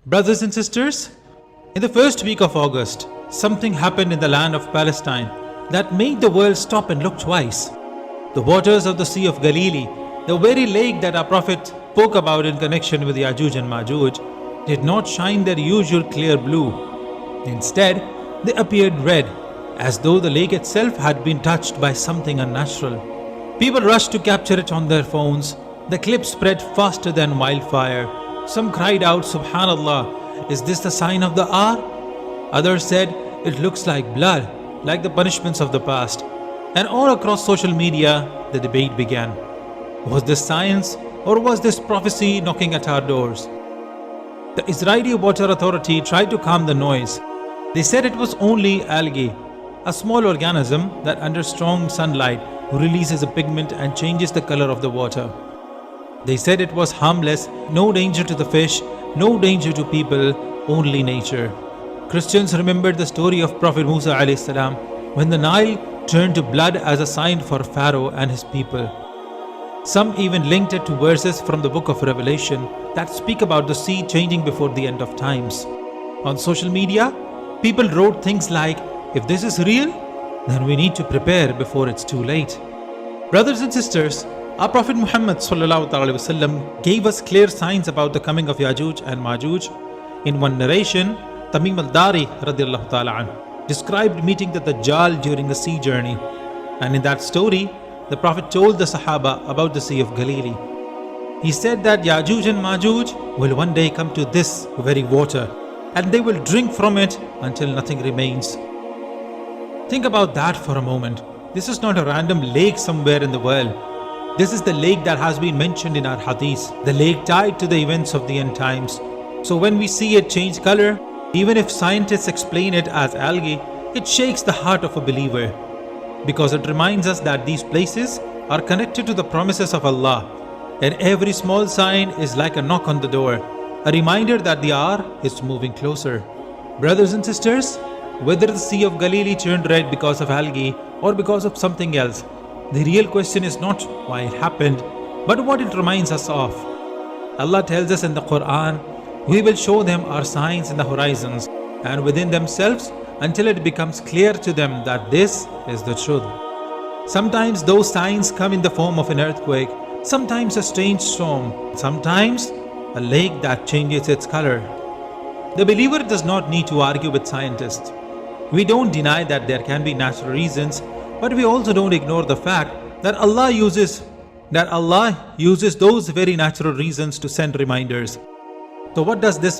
Brothers and sisters, in the first week of August, something happened in the land of Palestine that made the world stop and look twice. The waters of the Sea of Galilee, the very lake that our Prophet spoke about in connection with Yajuj and Majuj, did not shine their usual clear blue. Instead, they appeared red, as though the lake itself had been touched by something unnatural. People rushed to capture it on their phones. The clip spread faster than wildfire. Some cried out, "Subhanallah, is this the sign of the hour?" Others said, "It looks like blood, like the punishments of the past." And all across social media, the debate began. Was this science or was this prophecy knocking at our doors? The Israeli Water Authority tried to calm the noise. They said it was only algae, a small organism that under strong sunlight releases a pigment and changes the color of the water. They said it was harmless, no danger to the fish, no danger to people, only nature. Christians remembered the story of Prophet Musa alayhi salam when the Nile turned to blood as a sign for Pharaoh and his people. Some even linked it to verses from the book of Revelation that speak about the sea changing before the end of times. On social media, people wrote things like, "If this is real, then we need to prepare before it's too late." Brothers and sisters, our Prophet Muhammad ﷺ gave us clear signs about the coming of Yajuj and Majuj. In one narration, Tamim al-Dari radiallahu ta'ala anh described meeting the Dajjal during a sea journey. And in that story, the Prophet told the Sahaba about the Sea of Galilee. He said that Yajuj and Majuj will one day come to this very water and they will drink from it until nothing remains. Think about that for a moment. This is not a random lake somewhere in the world. This is the lake that has been mentioned in our hadith, the lake tied to the events of the end times. So when we see it change color, even if scientists explain it as algae, it shakes the heart of a believer, because it reminds us that these places are connected to the promises of Allah, and every small sign is like a knock on the door, a reminder that the hour is moving closer. Brothers and sisters, whether the Sea of Galilee turned red because of algae or because of something else, the real question is not why it happened, but what it reminds us of. Allah tells us in the Quran, "We will show them our signs in the horizons and within themselves until it becomes clear to them that this is the truth." Sometimes those signs come in the form of an earthquake, sometimes a strange storm, sometimes a lake that changes its color. The believer does not need to argue with scientists. We don't deny that there can be natural reasons, but we also don't ignore the fact that Allah uses those very natural reasons to send reminders. So what does this mean?